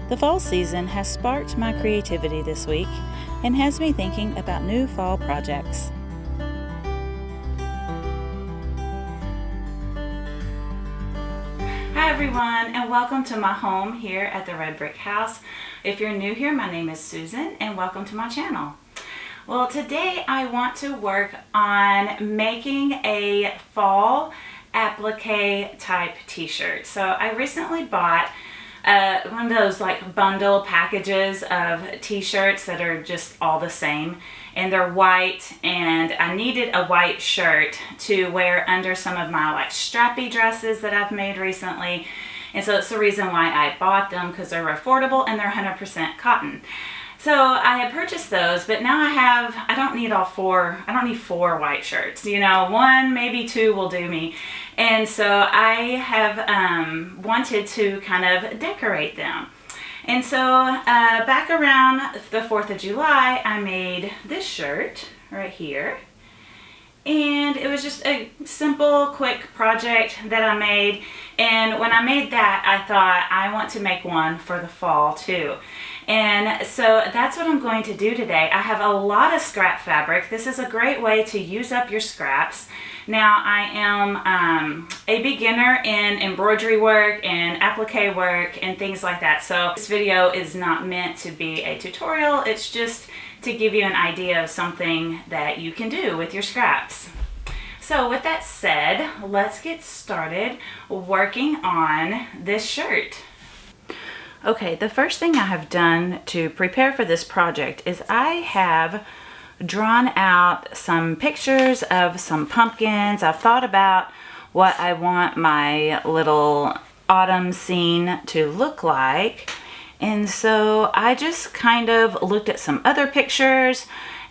The fall season has sparked my creativity this week and has me thinking about new fall projects. Hi everyone, and welcome to my home here at the Red Brick House. If you're new here, my name is Susan and welcome to my channel. Well, today I want to work on making a fall applique type t-shirt. So I recently bought one of those like bundle packages of t-shirts that are just all the same, and they're white, and I needed a white shirt to wear under some of my like strappy dresses that I've made recently, and so it's the reason why I bought them, because they're affordable and they're 100% cotton. So I had purchased those, but now I don't need all four. I don't need four white shirts. You know, one, maybe two will do me. And so I have wanted to kind of decorate them. And so back around the 4th of July, I made this shirt right here. And it was just a simple, quick project that I made. And when I made that, I thought I want to make one for the fall too. And so that's what I'm going to do today. I have a lot of scrap fabric. This is a great way to use up your scraps. Now, I am a beginner in embroidery work and applique work and things like that. So this video is not meant to be a tutorial. It's just to give you an idea of something that you can do with your scraps. So with that said, let's get started working on this shirt. Okay, the first thing I have done to prepare for this project is I have drawn out some pictures of some pumpkins. I've thought about what I want my little autumn scene to look like. And so I just kind of looked at some other pictures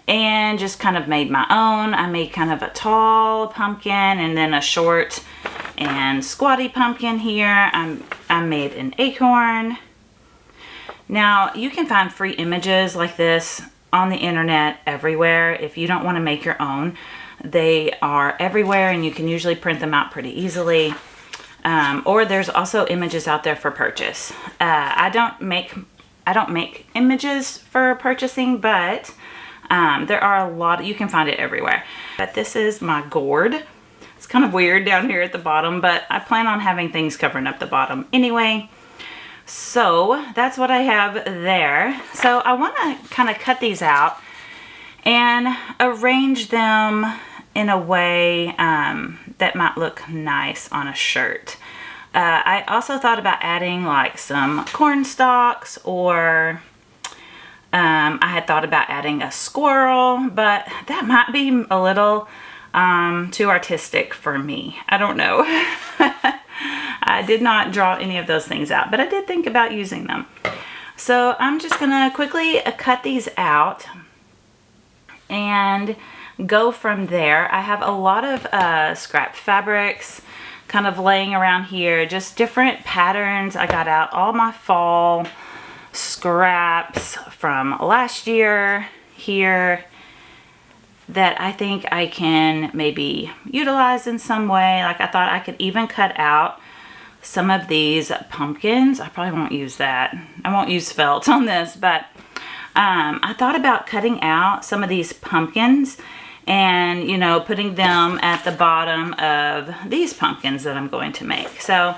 and just kind of made my own. I made kind of a tall pumpkin and then a short and squatty pumpkin here. I made an acorn. Now, you can find free images like this on the internet everywhere. If you don't want to make your own, they are everywhere and you can usually print them out pretty easily. Or there's also images out there for purchase. I don't make images for purchasing, but there are a lot. You can find it everywhere. But this is my gourd. It's kind of weird down here at the bottom, but I plan on having things covering up the bottom anyway. So that's what I have there. So I want to kind of cut these out and arrange them in a way that might look nice on a shirt. I also thought about adding like some corn stalks, or I had thought about adding a squirrel, but that might be a little too artistic for me. I don't know. I did not draw any of those things out, but I did think about using them. So I'm just gonna quickly cut these out and go from there. I have a lot of scrap fabrics kind of laying around here, just different patterns. I got out all my fall scraps from last year here that I think I can maybe utilize in some way. Like, I thought I could even cut out some of these pumpkins. I probably won't use that. I won't use felt on this, but I thought about cutting out some of these pumpkins and, you know, putting them at the bottom of these pumpkins that I'm going to make. So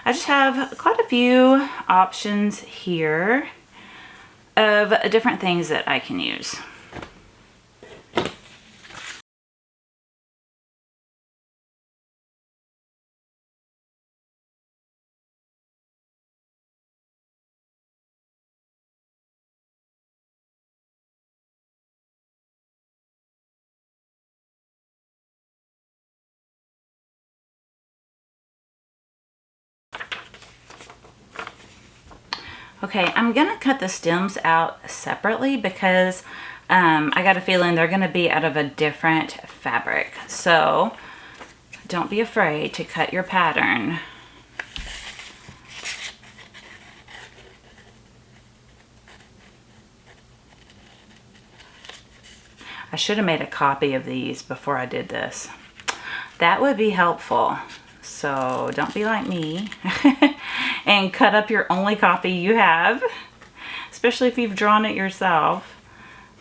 I just have quite a few options here of different things that I can use. Okay, I'm gonna cut the stems out separately because I got a feeling they're gonna be out of a different fabric. So don't be afraid to cut your pattern. I should have made a copy of these before I did this. That would be helpful. So don't be like me and cut up your only copy you have, especially if you've drawn it yourself.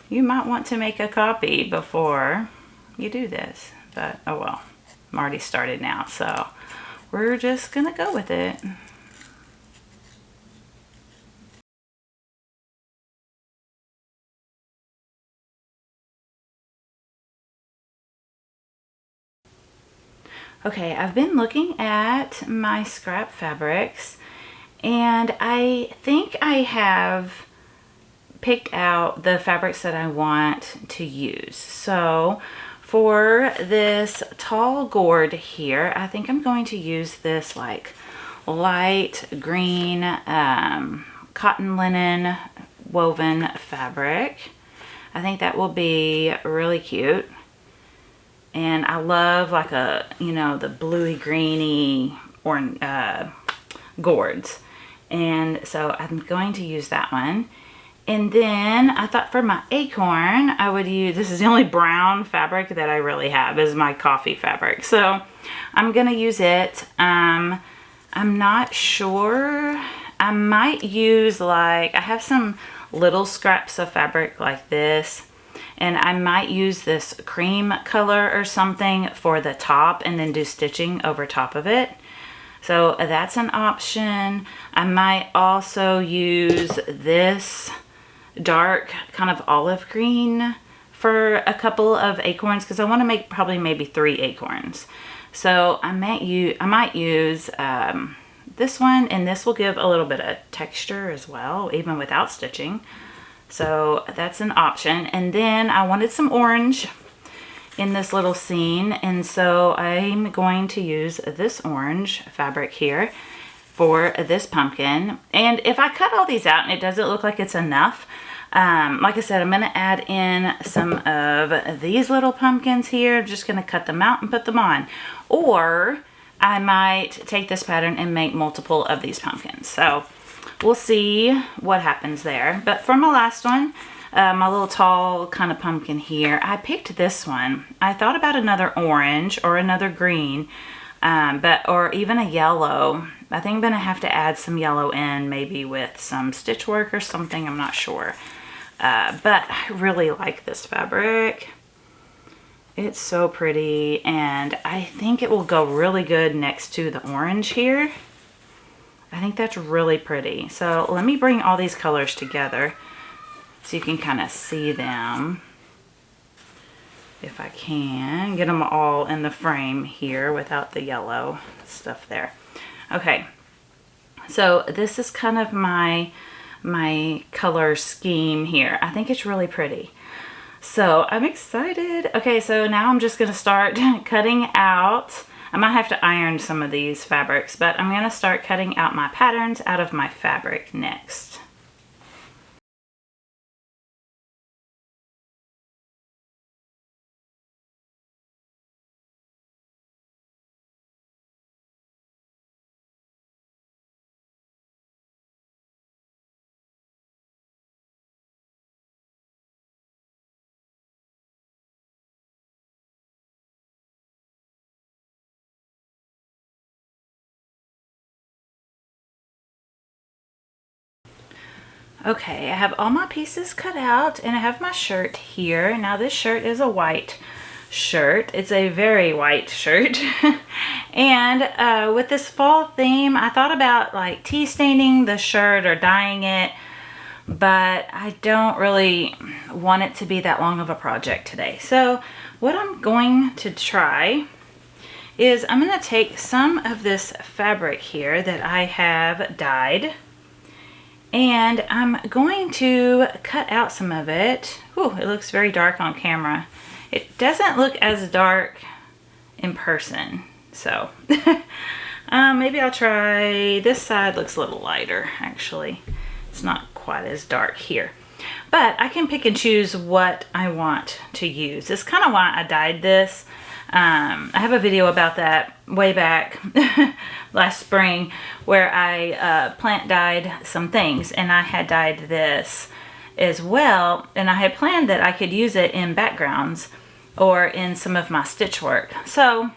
You might want to make a copy before you do this, but oh well, I'm already started now, so we're just gonna go with it. Okay, I've been looking at my scrap fabrics, and I think I have picked out the fabrics that I want to use. So for this tall gourd here, I think I'm going to use this like light green cotton linen woven fabric. I think that will be really cute. And I love like a, you know, the bluey greeny or gourds. And so I'm going to use that one. And then I thought for my acorn, I would use, this is the only brown fabric that I really have, is my coffee fabric. So I'm going to use it. I'm not sure. I might use like, I have some little scraps of fabric like this. And I might use this cream color or something for the top and then do stitching over top of it. So that's an option. I might also use this dark kind of olive green for a couple of acorns because I want to make probably maybe 3 acorns. So I might use this one, and this will give a little bit of texture as well, even without stitching. So that's an option. And then I wanted some orange in this little scene, and so I'm going to use this orange fabric here for this pumpkin. And if I cut all these out and it doesn't look like it's enough, like I said, I'm going to add in some of these little pumpkins here. I'm just going to cut them out and put them on. Or I might take this pattern and make multiple of these pumpkins. So we'll see what happens there. But for my last one, my little tall kind of pumpkin here, I picked this one. I thought about another orange or another green, or even a yellow. I think I'm going to have to add some yellow in, maybe with some stitch work or something. I'm not sure. But I really like this fabric. It's so pretty, and I think it will go really good next to the orange here. I think that's really pretty. So let me bring all these colors together so you can kind of see them. If I can get them all in the frame here without the yellow stuff there. Okay, so this is kind of my color scheme here. I think it's really pretty. So I'm excited. Okay, so now I'm just going to start cutting out. I might have to iron some of these fabrics, but I'm going to start cutting out my patterns out of my fabric next. Okay, I have all my pieces cut out, and I have my shirt here. Now this shirt is a white shirt. It's a very white shirt. And with this fall theme, I thought about like tea staining the shirt or dyeing it, but I don't really want it to be that long of a project today. So what I'm going to try is I'm going to take some of this fabric here that I have dyed, and I'm going to cut out some of it. Ooh, it looks very dark on camera. It doesn't look as dark in person, so maybe I'll try this side. Looks a little lighter, actually. It's not quite as dark here, but I can pick and choose what I want to use. That's kind of why I dyed this. I have a video about that way back last spring where I plant dyed some things, and I had dyed this as well, and I had planned that I could use it in backgrounds or in some of my stitch work. So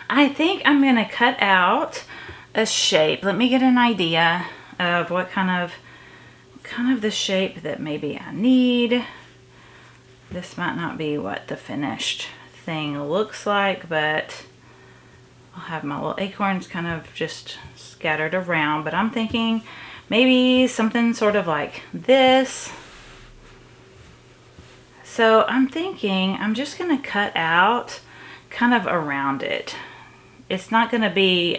I think I'm gonna cut out a shape. Let me get an idea of what kind of the shape that maybe I need. This might not be what the finished thing looks like, but I'll have my little acorns kind of just scattered around. But I'm thinking maybe something sort of like this. So I'm thinking I'm just gonna cut out kind of around it. It's not gonna be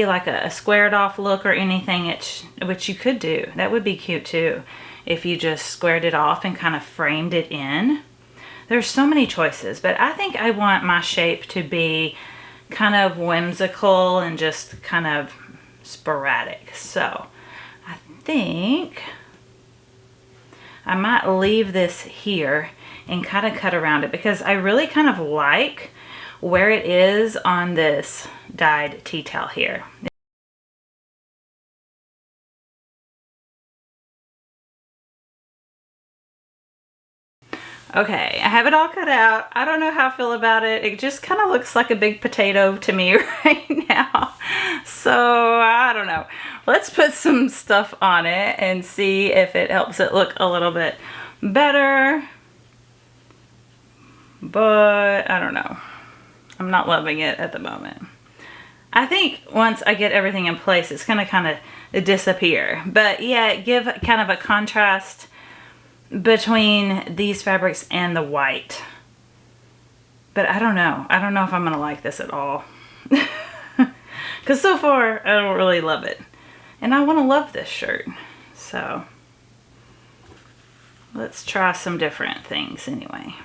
like a squared off look or anything, which you could do. That would be cute too, if you just squared it off and kind of framed it in. There's so many choices, but I think I want my shape to be kind of whimsical and just kind of sporadic. So I think I might leave this here and kind of cut around it, because I really kind of like where it is on this dyed tea towel here. Okay, I have it all cut out. I don't know how I feel about it. It just kind of looks like a big potato to me right now. So I don't know. Let's put some stuff on it and see if it helps it look a little bit better. But I don't know. I'm not loving it at the moment. I think once I get everything in place, it's gonna kind of disappear. But yeah, give kind of a contrast between these fabrics and the white. But I don't know. I don't know if I'm gonna like this at all. Because so far, I don't really love it. And I want to love this shirt. So let's try some different things anyway.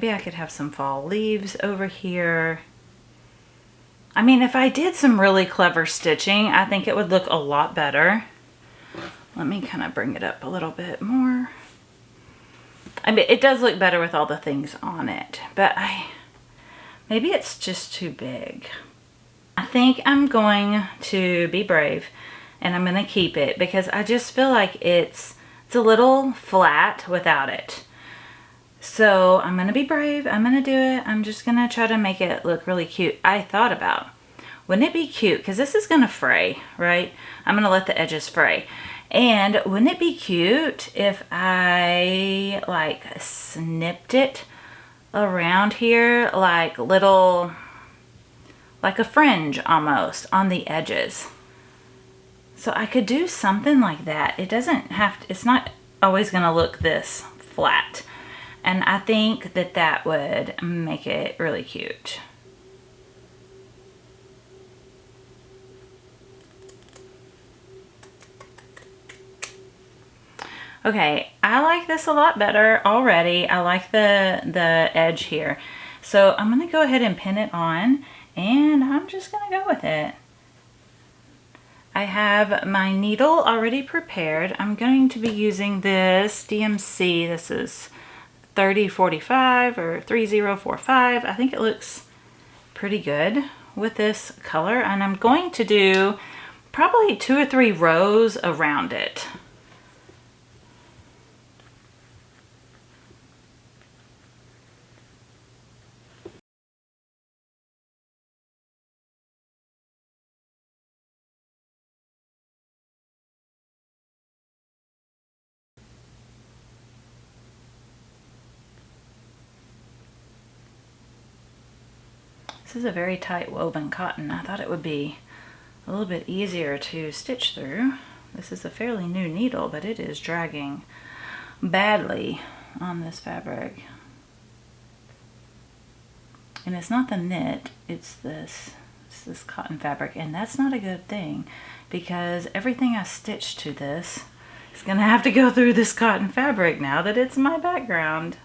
Maybe I could have some fall leaves over here. I mean, if I did some really clever stitching, I think it would look a lot better. Let me kind of bring it up a little bit more. I mean, it does look better with all the things on it, but maybe it's just too big. I think I'm going to be brave and I'm going to keep it, because I just feel like it's a little flat without it. So I'm going to be brave. I'm going to do it. I'm just going to try to make it look really cute. I thought about, wouldn't it be cute? Because this is going to fray, right? I'm going to let the edges fray. And wouldn't it be cute if I like snipped it around here like little, like a fringe almost on the edges? So I could do something like that. It doesn't have to, it's not always going to look this flat. And I think that that would make it really cute. Okay, I like this a lot better already. I like the edge here. So I'm gonna go ahead and pin it on, and I'm just gonna go with it. I have my needle already prepared. I'm going to be using this DMC. This is 3045 or 3045. I think it looks pretty good with this color, and I'm going to do probably 2 or 3 rows around it. This is a very tight woven cotton. I thought it would be a little bit easier to stitch through. This is a fairly new needle, but it is dragging badly on this fabric. And it's not the knit, it's this cotton fabric, and that's not a good thing, because everything I stitched to this is gonna have to go through this cotton fabric now that it's my background.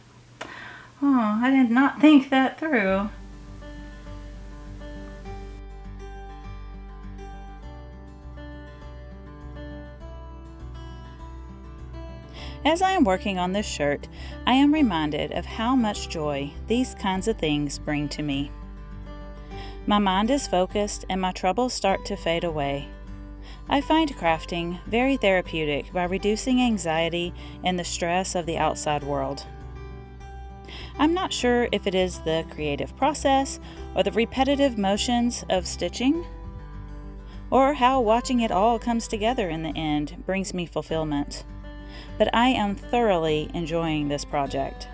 Oh, I did not think that through. As I am working on this shirt, I am reminded of how much joy these kinds of things bring to me. My mind is focused and my troubles start to fade away. I find crafting very therapeutic by reducing anxiety and the stress of the outside world. I'm not sure if it is the creative process or the repetitive motions of stitching, or how watching it all comes together in the end brings me fulfillment. But I am thoroughly enjoying this project.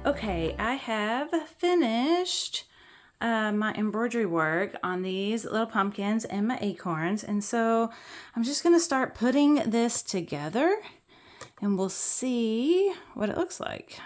Okay, I have finished my embroidery work on these little pumpkins and my acorns, and so I'm just going to start putting this together and we'll see what it looks like.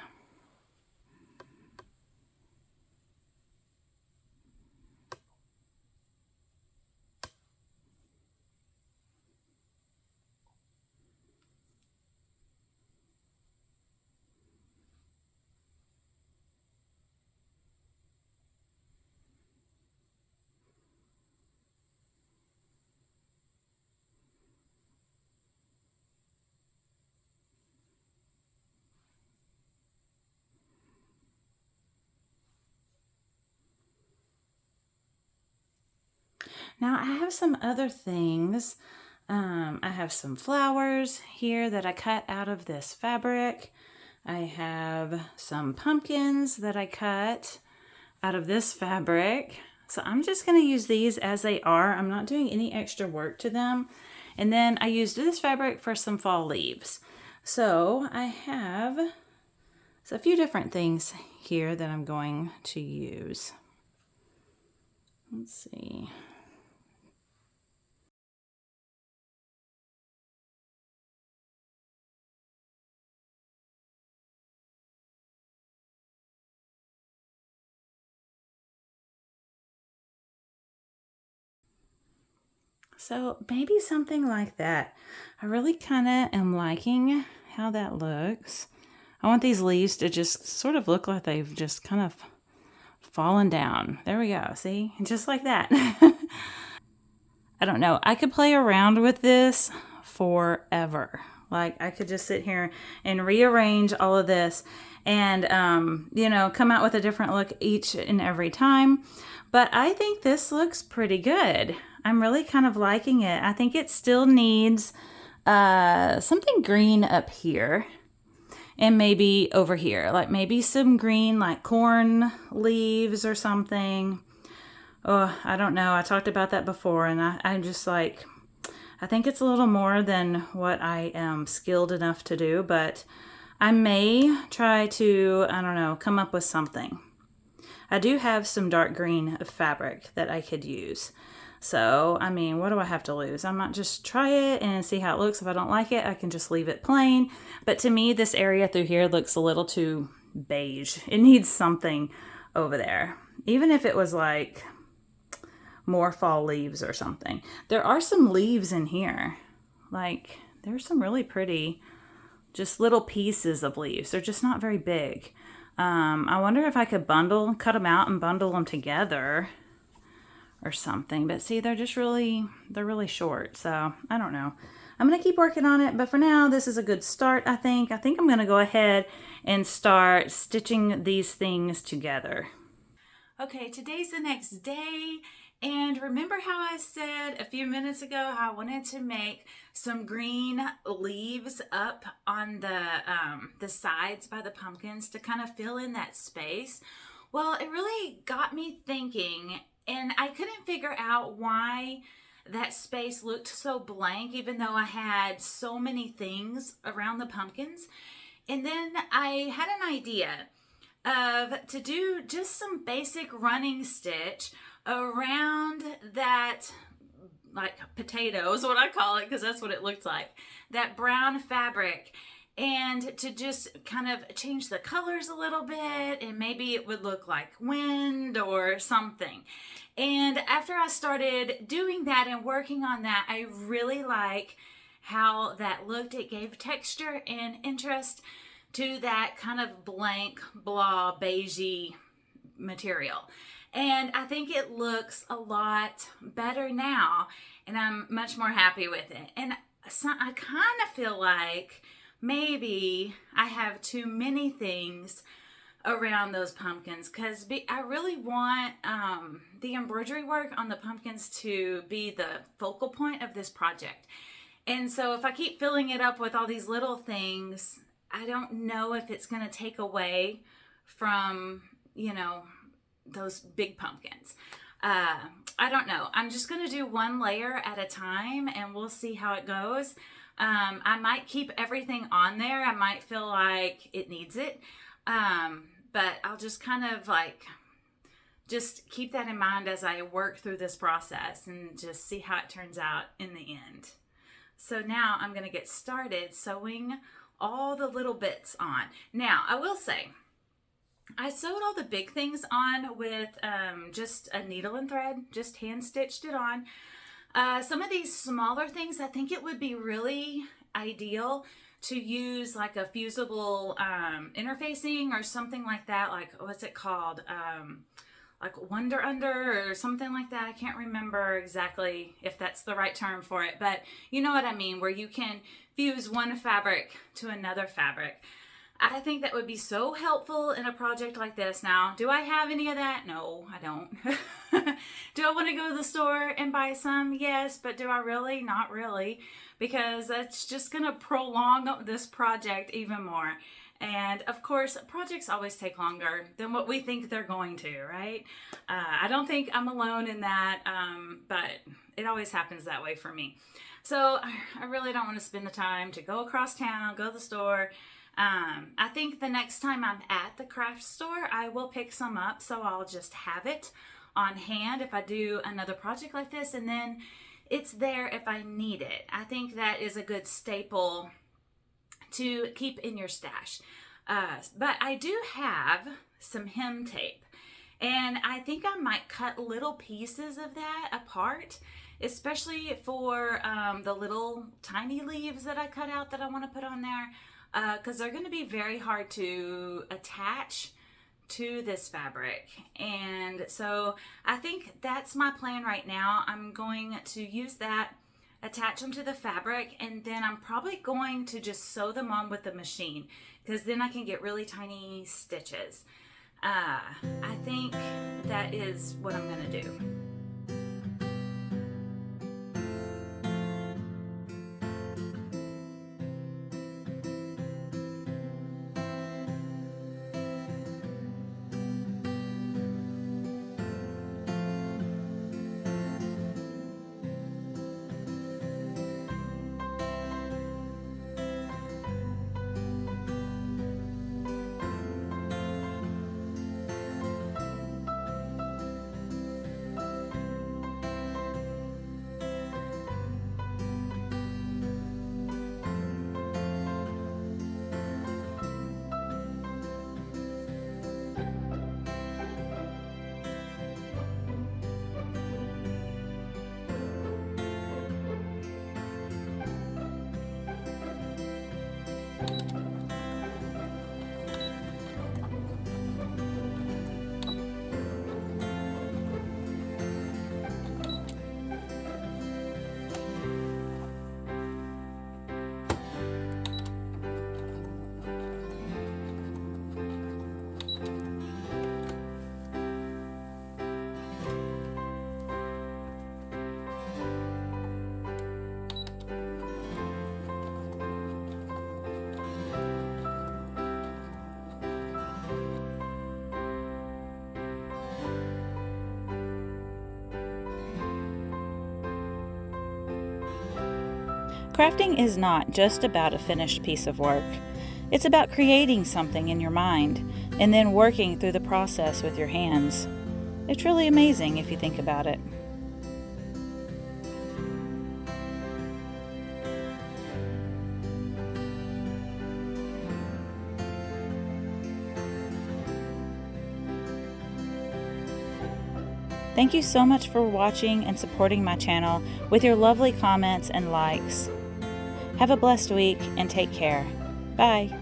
Now I have some other things. I have some flowers here that I cut out of this fabric. I have some pumpkins that I cut out of this fabric. So I'm just going to use these as they are. I'm not doing any extra work to them. And then I used this fabric for some fall leaves. So I have a few different things here that I'm going to use. Let's see. So maybe something like that. I really kind of am liking how that looks. I want these leaves to just sort of look like they've just kind of fallen down. There we go. See? Just like that. I don't know. I could play around with this forever. Like I could just sit here and rearrange all of this and, come out with a different look each and every time. But I think this looks pretty good. I'm really kind of liking it. I think it still needs something green up here and maybe over here, like maybe some green like corn leaves or something. Oh, I don't know. I talked about that before and I'm just like, I think it's a little more than what I am skilled enough to do, but I may try to, I don't know, come up with something. I do have some dark green fabric that I could use. So, I mean, what do I have to lose? I might just try it and see how it looks. If I don't like it, I can just leave it plain. But to me, this area through here looks a little too beige. It needs something over there. Even if it was like more fall leaves or something. There are some leaves in here. Like, there's some really pretty, just little pieces of leaves. They're just not very big. I wonder if I could cut them out and bundle them together. or something. But see, they're really short. So I don't know. I'm going to keep working on it, but for now, this is a good start, I think. I think I'm going to go ahead and start stitching these things together. Okay, today's the next day, and remember how I said a few minutes ago how I wanted to make some green leaves up on the sides by the pumpkins to kind of fill in that space? Well, it really got me thinking, and I couldn't figure out why that space looked so blank, even though I had so many things around the pumpkins. And then I had an idea to do just some basic running stitch around that, like potato is what I call it, because that's what it looked like, that brown fabric, and to just kind of change the colors a little bit, and maybe it would look like wind or something. And after I started doing that and working on that, I really like how that looked. It gave texture and interest to that kind of blank, blah, beigey material. And I think it looks a lot better now, and I'm much more happy with it. And so I kind of feel like maybe I have too many things around those pumpkins, because I really want the embroidery work on the pumpkins to be the focal point of this project. And so if I keep filling it up with all these little things, I don't know if it's going to take away from, you know, those big pumpkins. I don't know. I'm just going to do one layer at a time, and we'll see how it goes. I might keep everything on there. I might feel like it needs it. But I'll just kind of like, just keep that in mind as I work through this process and just see how it turns out in the end. So now I'm going to get started sewing all the little bits on. Now, I will say, I sewed all the big things on with just a needle and thread, just hand stitched it on. Some of these smaller things, I think it would be really ideal to use like a fusible interfacing or something like that. Like, what's it called? Like Wonder Under or something like that. I can't remember exactly if that's the right term for it, but you know what I mean, where you can fuse one fabric to another fabric. I think that would be so helpful in a project like this. Now, do I have any of that? No, I don't. Do I want to go to the store and buy some? Yes, but do I really? Not really, because that's just going to prolong this project even more. And of course, projects always take longer than what we think they're going to, right? I don't think I'm alone in that, but it always happens that way for me. So I really don't want to spend the time to go across town, go to the store. I think the next time I'm at the craft store, I will pick some up, so I'll just have it on hand if I do another project like this, and then it's there if I need it. I think that is a good staple to keep in your stash. But I do have some hem tape, and I think I might cut little pieces of that apart, especially for the little tiny leaves that I cut out that I want to put on there, because they're going to be very hard to attach to this fabric. And so I think that's my plan right now. I'm going to use that, attach them to the fabric, and then I'm probably going to just sew them on with the machine, because then I can get really tiny stitches. I think that is what I'm going to do. Crafting is not just about a finished piece of work. It's about creating something in your mind and then working through the process with your hands. It's really amazing if you think about it. Thank you so much for watching and supporting my channel with your lovely comments and likes. Have a blessed week and take care. Bye.